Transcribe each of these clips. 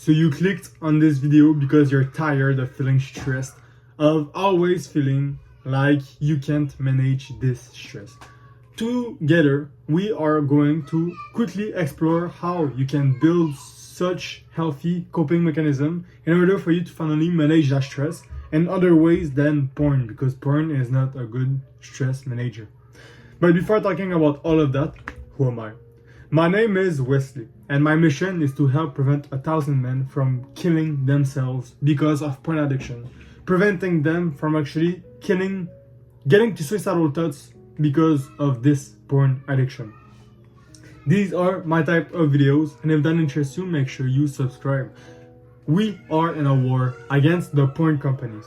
So you clicked on this video because you're tired of feeling stressed, of always feeling like you can't manage this stress. Together, we are going to quickly explore how you can build such healthy coping mechanism in order for you to finally manage that stress in other ways than porn, because porn is not a good stress manager. But before talking about all of that, who am I? My name is Wesley, and my mission is to help prevent 1,000 men from killing themselves because of porn addiction, preventing them from actually getting to suicidal thoughts because of this porn addiction. These are my type of videos, and if that interests you, make sure you subscribe. We are in a war against the porn companies,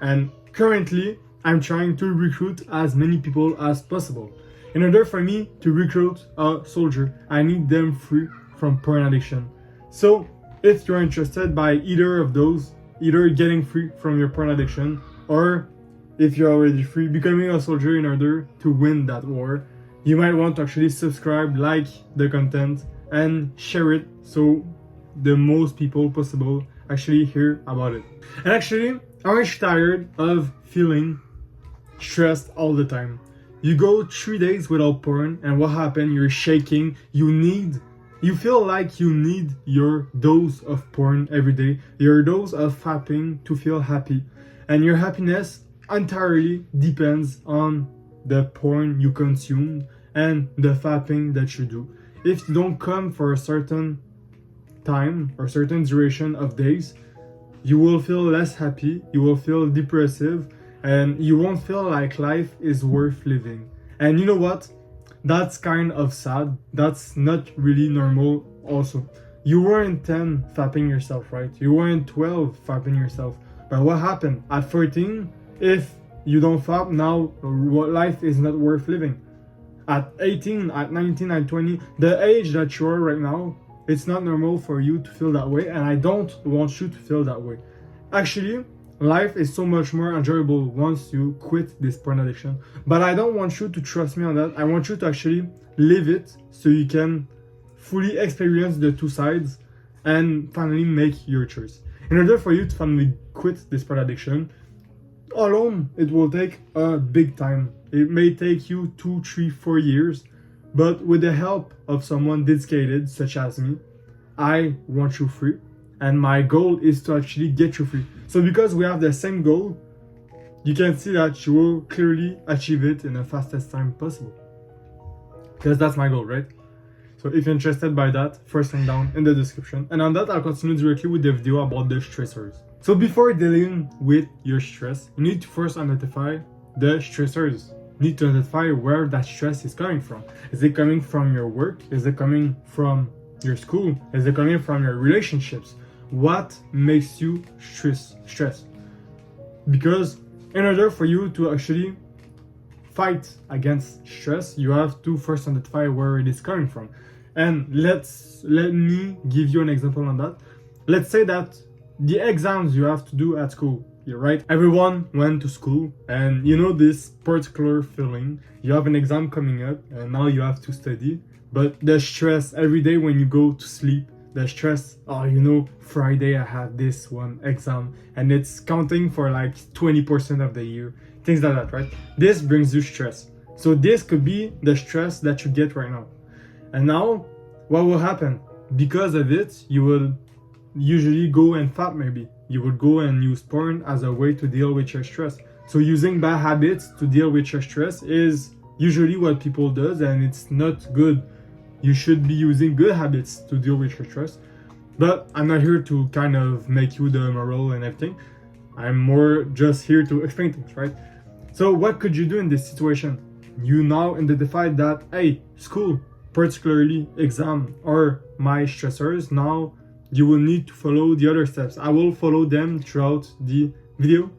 and currently I'm trying to recruit as many people as possible. In order for me to recruit a soldier, I need them free from porn addiction. So if you're interested by either of those, either getting free from your porn addiction, or if you're already free, becoming a soldier in order to win that war, you might want to actually subscribe, like the content, and share it so the most people possible actually hear about it. And actually, aren't you tired of feeling stressed all the time? You go 3 days without porn, and what happened? You're shaking. You feel like you need your dose of porn every day, your dose of fapping to feel happy. And your happiness entirely depends on the porn you consume and the fapping that you do. If you don't come for a certain time or certain duration of days, you will feel less happy, you will feel depressive, and you won't feel like life is worth living. And you know what? That's kind of sad. That's not really normal also. You weren't 10 fapping yourself, right? You weren't 12 fapping yourself. But what happened? At 14, if you don't fap, now life is not worth living. At 18, at 19, at 20, the age that you are right now, it's not normal for you to feel that way, and I don't want you to feel that way. Actually, life is so much more enjoyable once you quit this porn addiction. But I don't want you to trust me on that. I want you to actually live it so you can fully experience the two sides and finally make your choice. In order for you to finally quit this porn addiction, alone, it will take a big time. It may take you 2, 3, 4 years, but with the help of someone dedicated, such as me, I want you free. And my goal is to actually get you free. So because we have the same goal, you can see that you will clearly achieve it in the fastest time possible. Because that's my goal, right? So if you're interested by that, first link down in the description. And on that, I'll continue directly with the video about the stressors. So before dealing with your stress, you need to first identify the stressors. You need to identify where that stress is coming from. Is it coming from your work? Is it coming from your school? Is it coming from your relationships? What makes you stressed? Because in order for you to actually fight against stress, you have to first identify where it is coming from. And let me give you an example on that. Let's say that the exams you have to do at school, right? Everyone went to school, and you know this particular feeling. You have an exam coming up, and now you have to study. But the stress every day when you go to sleep, the stress, Friday I have this one exam, and it's counting for like 20% of the year, things like that, right? This brings you stress. So this could be the stress that you get right now. And now, what will happen? Because of it, you will usually go and fap maybe. You would go and use porn as a way to deal with your stress. So using bad habits to deal with your stress is usually what people does, and it's not good. You should be using good habits to deal with your stress. But I'm not here to kind of make you the moral and everything. I'm more just here to explain things, right? So what could you do in this situation? You now identify that, hey, school, particularly exam, are my stressors. Now you will need to follow the other steps. I will follow them throughout the video.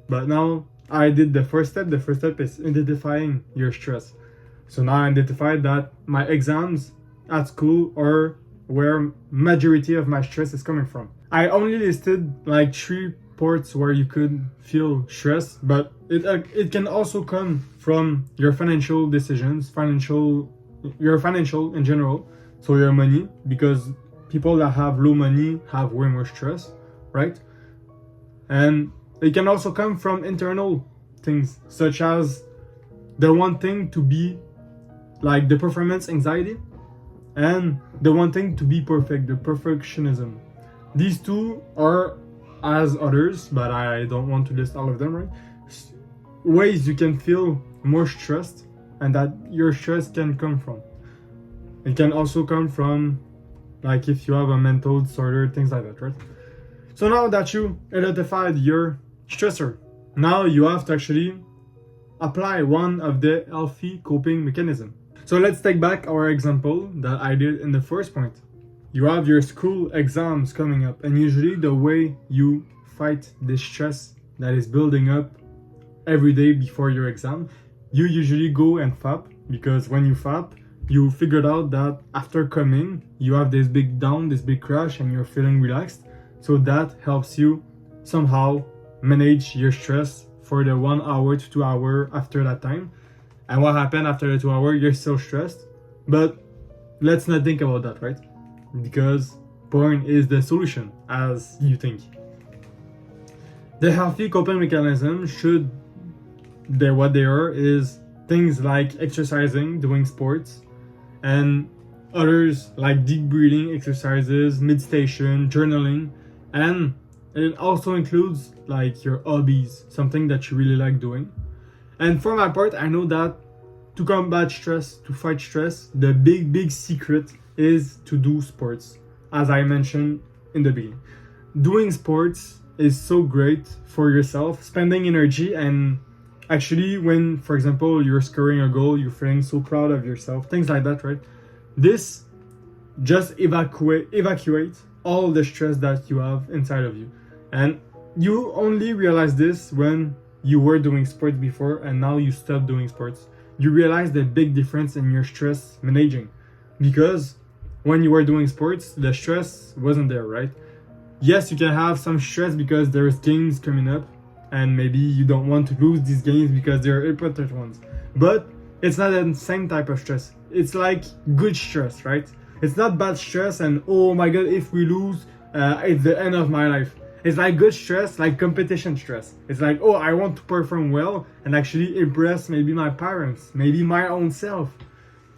But now I did the first step. The first step is identifying your stress. So now I identified that my exams at school are where majority of my stress is coming from. I only listed like 3 parts where you could feel stress, but it can also come from your financial decisions, your financial in general, so your money, because people that have low money have way more stress, right? And it can also come from internal things, such as the wanting to be like the performance anxiety and the wanting to be perfect, the perfectionism. These two are, as others, but I don't want to list all of them, right? Ways you can feel more stressed and that your stress can come from. It can also come from, like, if you have a mental disorder, things like that, right? So now that you identified your stressor, now you have to actually apply one of the healthy coping mechanisms. So let's take back our example that I did in the first point. You have your school exams coming up, and usually the way you fight this stress that is building up every day before your exam, you usually go and fap, because when you fap, you figured out that after coming, you have this big down, this big crash, and you're feeling relaxed. So that helps you somehow manage your stress for the 1 hour to 2 hours after that time. And what happened after the 2 hours? You're still stressed. But let's not think about that, right? Because porn is the solution, as you think. The healthy coping mechanism what they are is things like exercising, doing sports, and others like deep breathing exercises, meditation, journaling, and it also includes like your hobbies, something that you really like doing. And for my part, I know that to combat stress, to fight stress, the big secret is to do sports, as I mentioned in the beginning. Doing sports is so great for yourself, spending energy, and actually when, for example, you're scoring a goal, you're feeling so proud of yourself, things like that, right? This just evacuate all the stress that you have inside of you. And you only realize this when you were doing sports before and now you stop doing sports. You realize the big difference in your stress managing, because when you were doing sports, the stress wasn't there, right? Yes, you can have some stress because there's games coming up and maybe you don't want to lose these games because they're important ones, but it's not the same type of stress. It's like good stress, right? It's not bad stress and oh my god, if we lose, it's the end of my life. It's like good stress, like competition stress. It's like, oh, I want to perform well and actually impress maybe my parents, maybe my own self.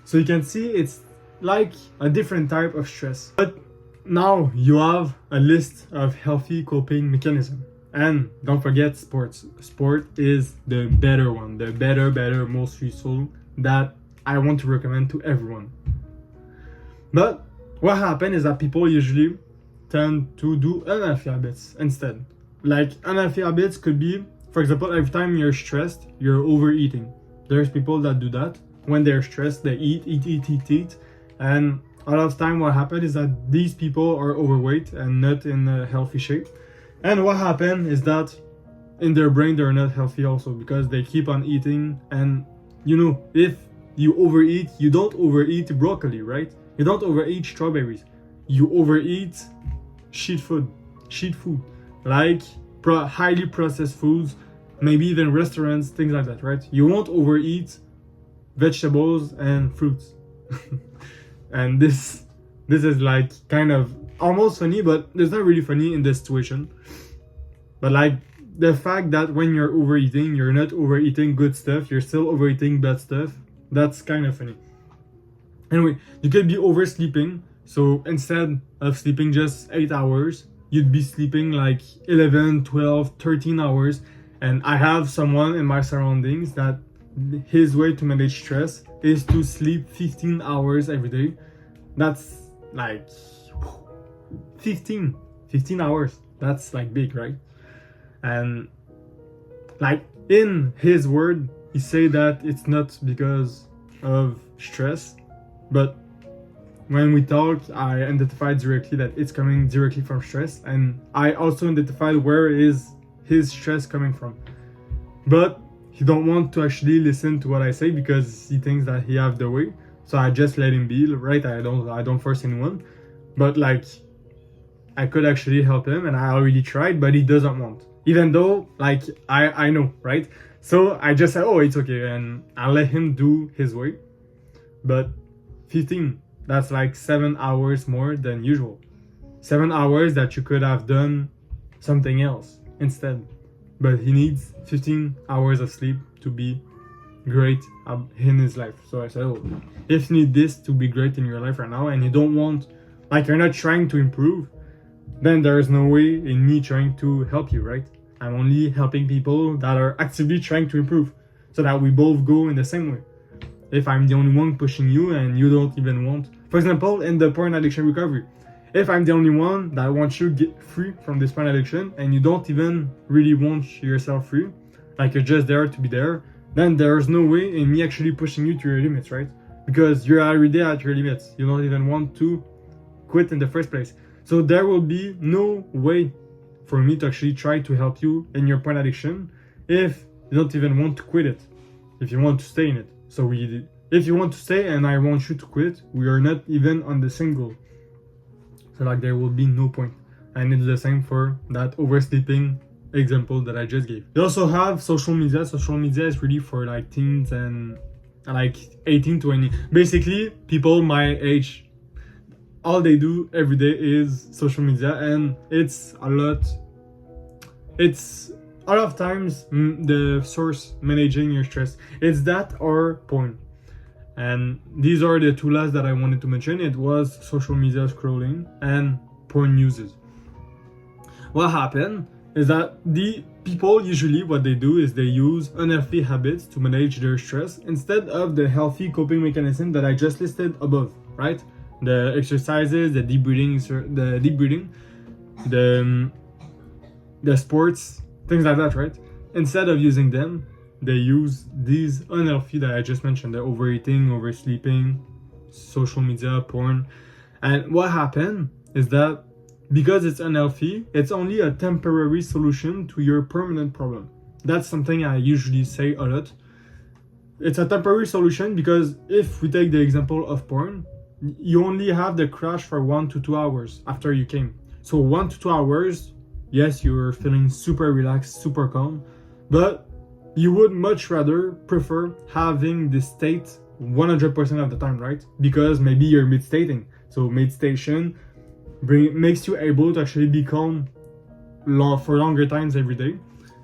So you can see it's like a different type of stress. But now you have a list of healthy coping mechanisms. And don't forget sports. Sport is the better one, the better, most useful that I want to recommend to everyone. But what happens is that people usually tend to do unhealthy habits instead. Like unhealthy habits could be, for example, every time you're stressed, you're overeating. There's people that do that. When they're stressed, they eat. And a lot of time what happens is that these people are overweight and not in a healthy shape. And what happens is that in their brain, they're not healthy also because they keep on eating. And you know, if you overeat, you don't overeat broccoli, right? You don't overeat strawberries. You overeat shit food, like highly processed foods, maybe even restaurants, things like that, right? You won't overeat vegetables and fruits. And this is like kind of almost funny, but it's not really funny in this situation. But like the fact that when you're overeating, you're not overeating good stuff, you're still overeating bad stuff, that's kind of funny. Anyway, you could be oversleeping. So instead of sleeping just 8 hours, you'd be sleeping like 11, 12, 13 hours. And I have someone in my surroundings that his way to manage stress is to sleep 15 hours every day. That's like 15 hours. That's like big, right? And like in his word, he say that it's not because of stress, but when we talk, I identified directly that it's coming directly from stress, and I also identified where is his stress coming from. But he don't want to actually listen to what I say because he thinks that he have the way. So I just let him be, right? I don't force anyone. But like, I could actually help him, and I already tried, but he doesn't want. Even though, like, I know, right? So I just said, oh, it's okay, and I let him do his way. But 15. That's like 7 hours more than usual. 7 hours that you could have done something else instead. But he needs 15 hours of sleep to be great in his life. So I said, oh, if you need this to be great in your life right now and you don't want, like, you're not trying to improve, then there's no way in me trying to help you, right? I'm only helping people that are actively trying to improve so that we both go in the same way. If I'm the only one pushing you and you don't even want, for example, in the porn addiction recovery, if I'm the only one that wants you to get free from this porn addiction and you don't even really want yourself free, like you're just there to be there, then there's no way in me actually pushing you to your limits, right? Because you're already at your limits. You don't even want to quit in the first place. So there will be no way for me to actually try to help you in your porn addiction if you don't even want to quit it, if you want to stay in it. So if you want to stay and I want you to quit, we are not even on the same goal. So like there will be no point. And it's the same for that oversleeping example that I just gave. You also have social media. Social media is really for like teens and like 18, 20. Basically, people my age, all they do every day is social media, and it's a lot of times the source managing your stress. It's that or porn. And these are the two last that I wanted to mention. It was social media scrolling and porn uses. What happened is that the people usually what they do is they use unhealthy habits to manage their stress instead of the healthy coping mechanism that I just listed above, right? The exercises, the deep breathing, the sports, things like that, right? Instead of using them, they use these unhealthy that I just mentioned, the overeating, oversleeping, social media, porn. And what happened is that because it's unhealthy, it's only a temporary solution to your permanent problem. That's something I usually say a lot. It's a temporary solution because if we take the example of porn, you only have the crash for 1 to 2 hours after you came. So 1 to 2 hours, yes, you're feeling super relaxed, super calm, but you would much rather prefer having this state 100% of the time, right? Because maybe you're meditating. So meditation makes you able to actually be calm for longer times every day.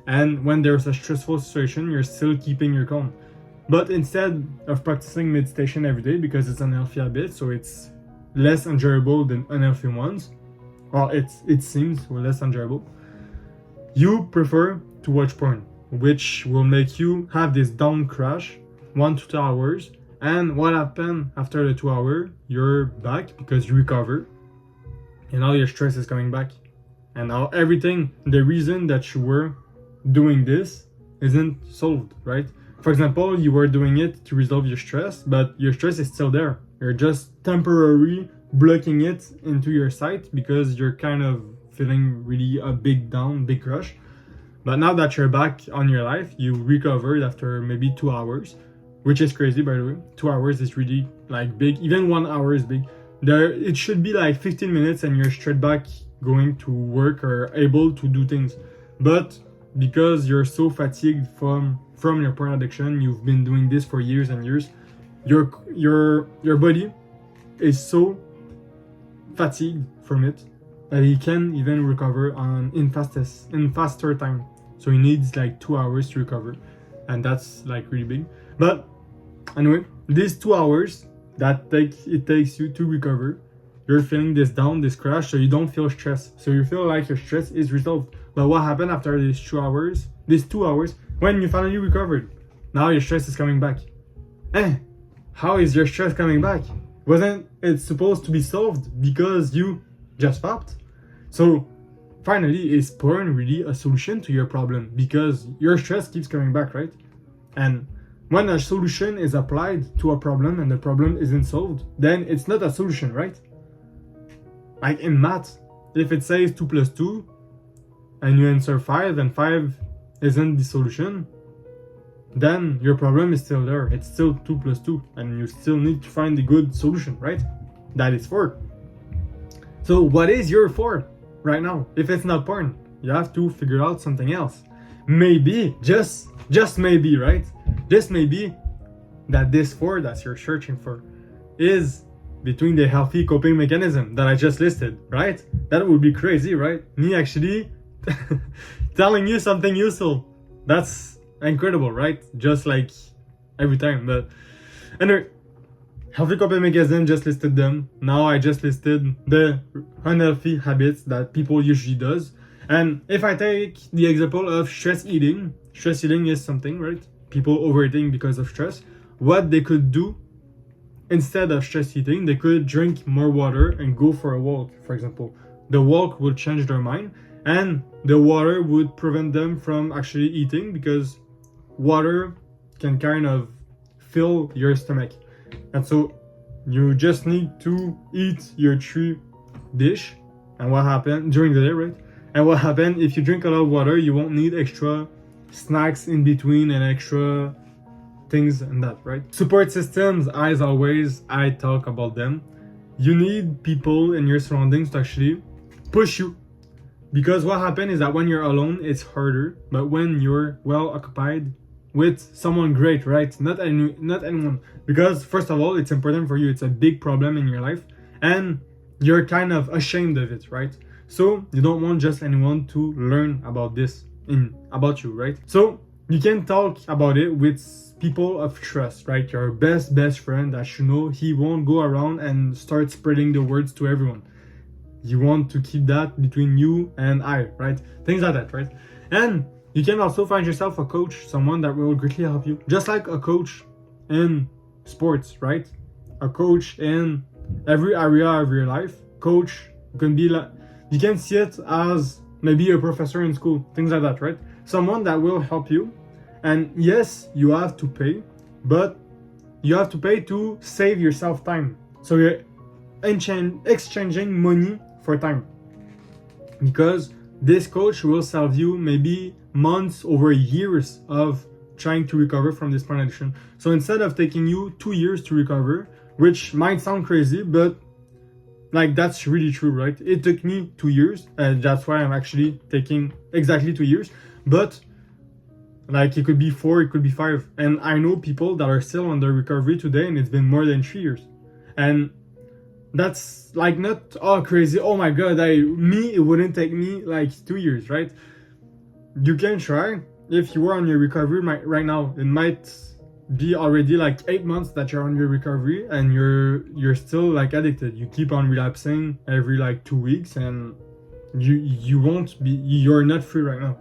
And when there's a stressful situation, you're still keeping your calm. But instead of practicing meditation every day, because it's an unhealthy habit, so it's less enjoyable than unhealthy ones, well, it seems less enjoyable, you prefer to watch porn, which will make you have this down crash 1 to 2 hours. And what happened after the 2 hours? You're back because you recover, and now your stress is coming back. And now everything, the reason that you were doing this isn't solved, right? For example, you were doing it to resolve your stress, but your stress is still there. You're just temporarily blocking it into your sight because you're kind of feeling really a big crush. But now that you're back on your life, you recovered after maybe 2 hours, which is crazy, by the way. 2 hours is really like big. Even 1 hour is big. It should be like 15 minutes and you're straight back going to work or able to do things. But because you're so fatigued from your porn addiction, you've been doing this for years and years, your body is so fatigued from it that he can even recover in faster time. So he needs like 2 hours to recover, and that's like really big. But anyway, these 2 hours that it takes you to recover, you're feeling this crash, so you don't feel stress. So you feel like your stress is resolved. But what happened after these 2 hours? When you finally recovered, now your stress is coming back. How is your stress coming back? Wasn't it supposed to be solved because you just stopped? So finally, is porn really a solution to your problem? Because your stress keeps coming back, right? And when a solution is applied to a problem and the problem isn't solved, then it's not a solution, right? Like in math, if it says 2 plus 2 and you answer 5 and 5 isn't the solution, then your problem is still there. It's still 2 plus 2 and you still need to find the good solution, right? That is 4. So what is your 4 right now? If it's not porn, you have to figure out something else. Maybe, just maybe, right? Just maybe that this 4 that you're searching for is between the healthy coping mechanism that I just listed, right? That would be crazy, right? Me actually telling you something useful. That's incredible, right? Just like every time. But anyway, healthy coping mechanism, just listed them. Now I just listed the unhealthy habits that people usually does. And if I take the example of stress eating is something, right? People overeating because of stress. What they could do instead of stress eating, they could drink more water and go for a walk, for example. The walk will change their mind, and the water would prevent them from actually eating, because water can kind of fill your stomach. And so you just need to eat your 3 dish. And what happened during the day, right? And what happened if you drink a lot of water, you won't need extra snacks in between and extra things and that, right? Support systems, as always, I talk about them. You need people in your surroundings to actually push you, because what happens is that when you're alone, it's harder, but when you're well occupied with someone great, right? Not anyone, because first of all, it's important for you. It's a big problem in your life, and you're kind of ashamed of it, right? So you don't want just anyone to learn about this about you, right? So you can talk about it with people of trust, right? Your best friend that you know he won't go around and start spreading the words to everyone. You want to keep that between you and I, right? Things like that, right? And you can also find yourself a coach, someone that will greatly help you. Just like a coach in sports, right? A coach in every area of your life. Coach can be like, you can see it as maybe a professor in school, things like that, right? Someone that will help you. And yes, you have to pay, but you have to pay to save yourself time. So you're exchanging money for time, because this coach will save you maybe months over years of trying to recover from this porn addiction. So instead of taking you 2 years to recover, which might sound crazy, but like that's really true, right? It took me 2 years, and that's why I'm actually taking exactly 2 years. But like it could be 4, it could be 5, and I know people that are still under recovery today, and it's been more than 3 years. And that's like not crazy. Oh my god, it wouldn't take me like 2 years, right? You can try. If you are on your recovery right now, it might be already like 8 months that you're on your recovery, and you're still like addicted. You keep on relapsing every like 2 weeks, and you're not free right now.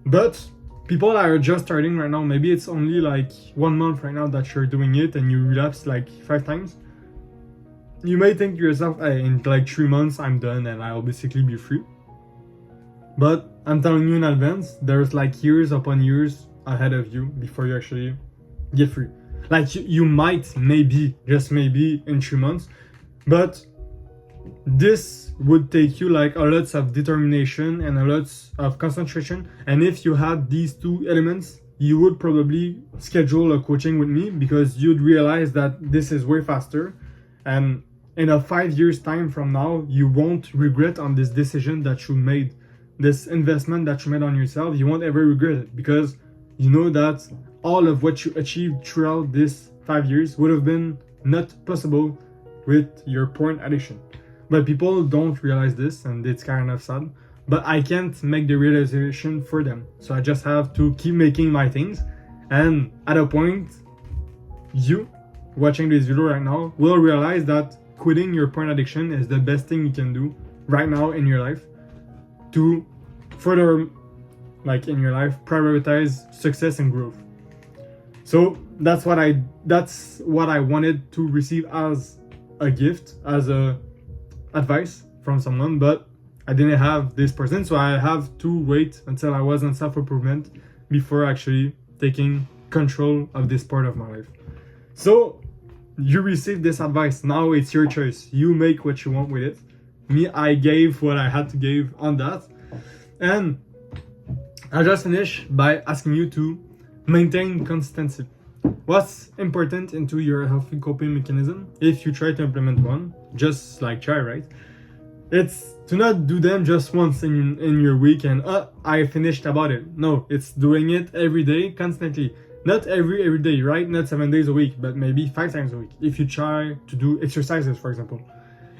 But people that are just starting right now, maybe it's only like 1 month right now that you're doing it, and you relapse like 5 times. You may think to yourself, hey, in like 3 months I'm done and I'll basically be free. But I'm telling you in advance, there's like years upon years ahead of you before you actually get free. Like you might, maybe, just maybe in 3 months, but this would take you like a lot of determination and a lot of concentration. And if you had these 2 elements, you would probably schedule a coaching with me, because you'd realize that this is way faster. And in a 5 years time from now, you won't regret on this decision that you made, this investment that you made on yourself. You won't ever regret it, because you know that all of what you achieved throughout this 5 years would have been not possible with your porn addiction. But people don't realize this, and it's kind of sad. But I can't make the realization for them. So I just have to keep making my things. And at a point, you watching this video right now will realize that quitting your porn addiction is the best thing you can do right now in your life to further, like in your life, prioritize success and growth. So that's what I wanted to receive as a gift, as a advice from someone, but I didn't have this person, so I have to wait until I was on self-improvement before actually taking control of this part of my life. So you received this advice. Now it's your choice. You make what you want with it. Me, I gave what I had to give on that. And I'll just finish by asking you to maintain consistency. What's important into your healthy coping mechanism, if you try to implement one, just like try, right? It's to not do them just once in your week and I finished about it. No, it's doing it every day, constantly. Not every day, right? Not 7 days a week, but maybe 5 times a week. If you try to do exercises, for example.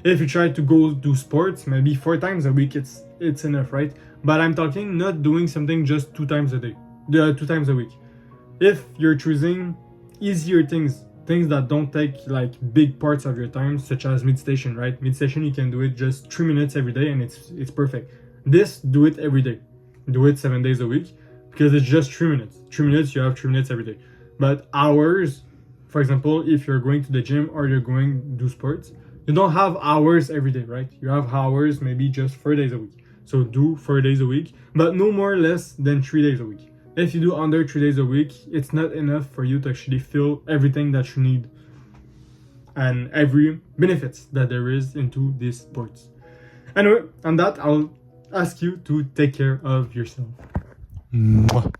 If you try to go do sports, maybe 4 times a week, it's enough, right? But I'm talking not doing something just 2 times a day, 2 times a week. If you're choosing easier things that don't take like big parts of your time, such as meditation, right? Meditation, you can do it just 3 minutes every day and it's perfect. This, do it every day. Do it 7 days a week because it's just 3 minutes. 3 minutes, you have 3 minutes every day. But hours, for example, if you're going to the gym or you're going to do sports, you don't have hours every day, right? You have hours maybe just 4 days a week. So do 4 days a week, but no more or less than 3 days a week. If you do under 3 days a week, it's not enough for you to actually feel everything that you need and every benefits that there is into these sports. Anyway, on that, I'll ask you to take care of yourself. Mwah.